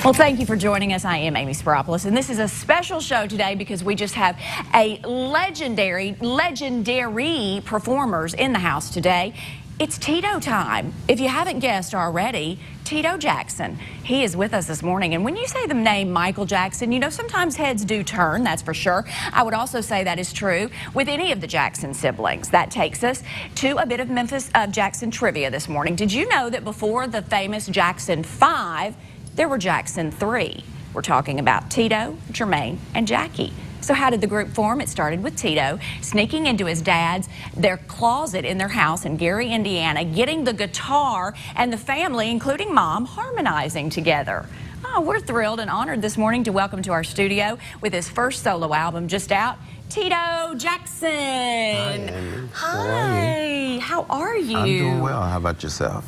Well, thank you for joining us. I am Amy Speropoulos, and this is a special show today because we just have a legendary performers in the house today. It's Tito Time. If you haven't guessed already, Tito Jackson. He is with us this morning. And when you say the name Michael Jackson, you know, sometimes heads do turn, that's for sure. I would also say that is true with any of the Jackson siblings. That takes us to a bit of Memphis Jackson trivia this morning. Did you know that before the famous Jackson 5, there were Jackson 3? We're talking about Tito, Jermaine, and Jackie. So how did the group form? It started with Tito sneaking into their closet in their house in Gary, Indiana, getting the guitar, and the family, including Mom, harmonizing together. Oh, we're thrilled and honored this morning to welcome to our studio with his first solo album just out, Tito Jackson. Hi, Amy. Hi. How are you? I'm doing well. How about yourself?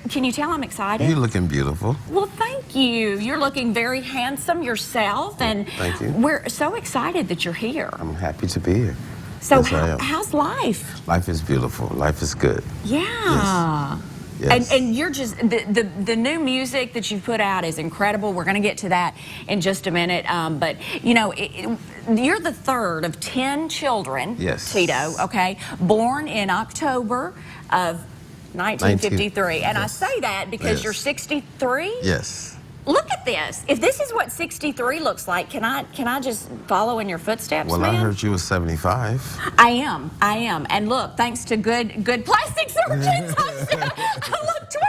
Can you tell I'm excited? You're looking beautiful. Well, thank you. You're looking very handsome yourself, and thank you. We're so excited that you're here. I'm happy to be here. So yes, how's life? Life is beautiful. Life is good. Yeah. Yes. And you're just, the new music that you've put out is incredible. We're going to get to that in just a minute. But, you know, you're the third of 10 children, yes, Tito, okay, born in October of 1953. And yes. I say that because you're 63? Yes. Look at this. If this is what 63 looks like, can I just follow in your footsteps, Well, man? I heard you were 75. I am. And look, thanks to good plastic surgeons, I look 25.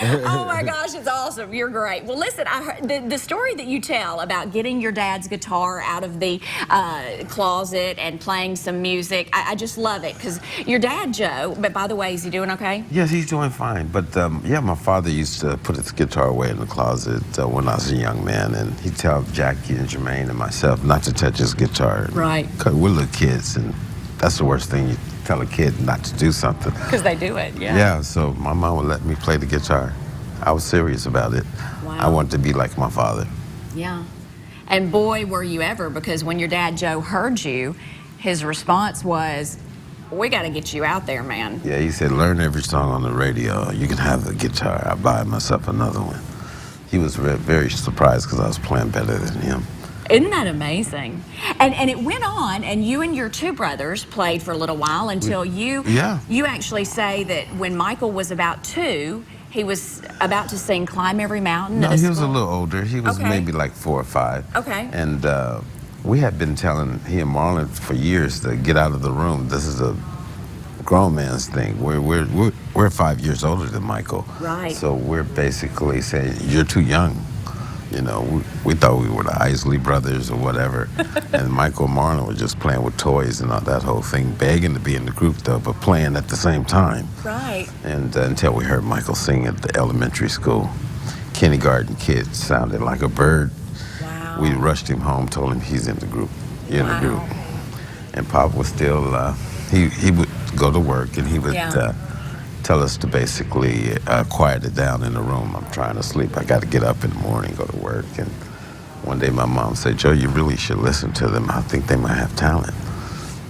Oh my gosh, it's awesome. You're great. Well, listen, I heard the story that you tell about getting your dad's guitar out of the closet and playing some music, I just love it, because your dad, Joe, but by the way, is he doing okay? Yes, he's doing fine. But yeah, my father used to put his guitar away in the closet when I was a young man, and he'd tell Jackie and Jermaine and myself not to touch his guitar. Right. Because we're little kids, and that's the worst thing. You tell a kid not to do something. Because they do it, yeah. Yeah, so my mom would let me play the guitar. I was serious about it. Wow. I wanted to be like my father. Yeah. And boy, were you ever, because when your dad, Joe, heard you, his response was, we got to get you out there, man. Yeah, he said, learn every song on the radio. You can have the guitar. I'll buy myself another one. He was very surprised because I was playing better than him. Isn't that amazing? And it went on, and you and your two brothers played for a little while until you actually say that when Michael was about 2, he was about to sing Climb Every Mountain. No, he was a little older. He was okay. maybe like 4 or 5. Okay. And we had been telling he and Marlon for years to get out of the room. This is a grown man's thing. We're 5 years older than Michael. Right. So we're basically saying, you're too young. You know, we thought we were the Isley brothers or whatever. And Michael and Marlon were just playing with toys and all that whole thing, begging to be in the group though, but playing at the same time. Right. And until we heard Michael sing at the elementary school. Kindergarten kid sounded like a bird. Wow. We rushed him home, told him he's in the group. You're in the group. And Pop was still, he would go to work and he would tell us to basically quiet it down in the room. I'm trying to sleep. I got to get up in the morning, go to work. And one day my mom said, Joe, you really should listen to them. I think they might have talent.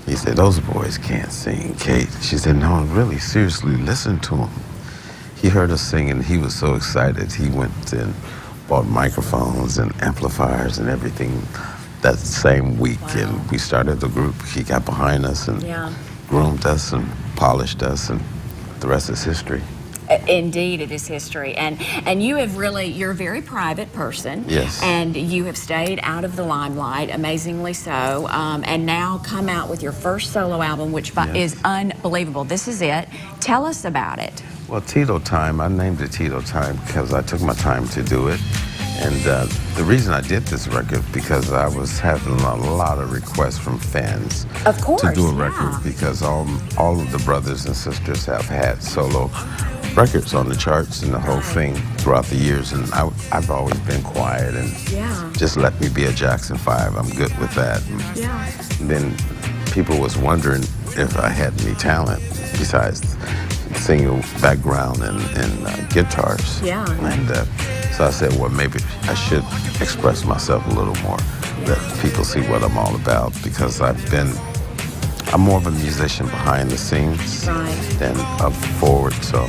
He said, those boys can't sing, Kate. She said, no, really, seriously, listen to them. He heard us sing and he was so excited. He went and bought microphones and amplifiers and everything that same week. Wow. And we started the group. He got behind us and groomed us and polished us, and the rest is history. Indeed, it is history. And you have really, you're a very private person. Yes. And you have stayed out of the limelight, amazingly so, and now come out with your first solo album, which is unbelievable. This is it. Tell us about it. Well, Tito Time, I named it Tito Time because I took my time to do it. And the reason I did this record, because I was having a lot of requests from fans to do a record, because all of the brothers and sisters have had solo records on the charts and the whole thing throughout the years. And I've always been quiet and just let me be a Jackson 5. I'm good with that. And then people was wondering if I had any talent besides singing background and guitars. And so I said, well, maybe I should express myself a little more, that people see what I'm all about, because I'm more of a musician behind the scenes than up forward. So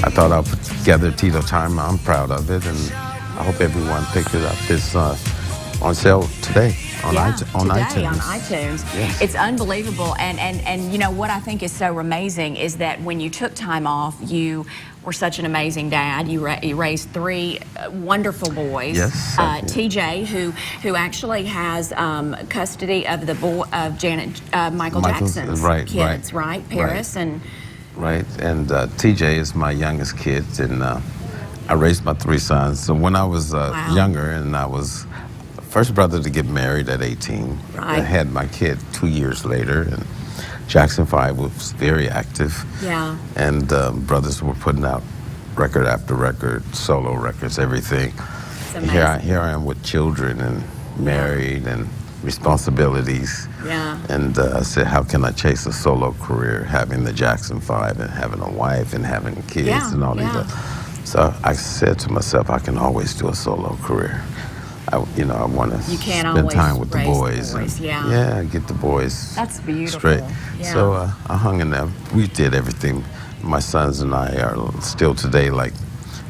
I thought I'll put together Tito Time. I'm proud of it, and I hope everyone picked it up. It's on sale today on, yeah, on today iTunes. on iTunes. Yes. It's unbelievable, and you know what I think is so amazing is that when you took time off, you were such an amazing dad. You raised 3 wonderful boys. Yes. TJ, who actually has custody of the Michael Jackson's kids, right? Paris and. Right, and TJ is my youngest kid, and I raised my 3 sons. So when I was younger, and I was the first brother to get married at 18, I had my kid 2 years later, and Jackson 5 was very active. Yeah. And brothers were putting out record after record, solo records, everything. Here I am with children and married and responsibilities. Yeah. And I said, how can I chase a solo career, having the Jackson 5 and having a wife and having kids and all these other. So I said to myself, I can always do a solo career. I want to spend time with the boys. Get the boys That's beautiful. Straight. Yeah. So I hung in there. We did everything. My sons and I are still today like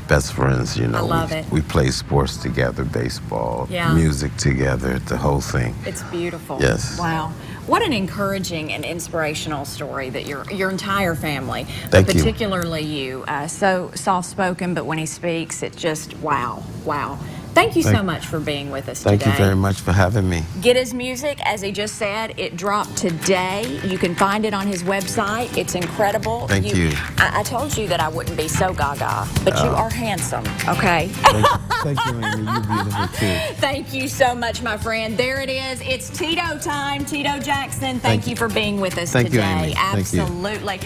best friends, I love it. We play sports together, baseball, music together, the whole thing. It's beautiful. Yes. Wow. What an encouraging and inspirational story that your entire family, Thank you. particularly you, so soft-spoken, but when he speaks, it's just wow. Thank you so much for being with us today. Thank you very much for having me. Get his music, as he just said, it dropped today. You can find it on his website. It's incredible. Thank you. I told you that I wouldn't be so gaga, but you are handsome, okay? Thank you, Amy. You're beautiful, too. Thank you so much, my friend. There it is. It's Tito Time. Tito Jackson, thank you for being with us today. Thank you, Amy. Absolutely.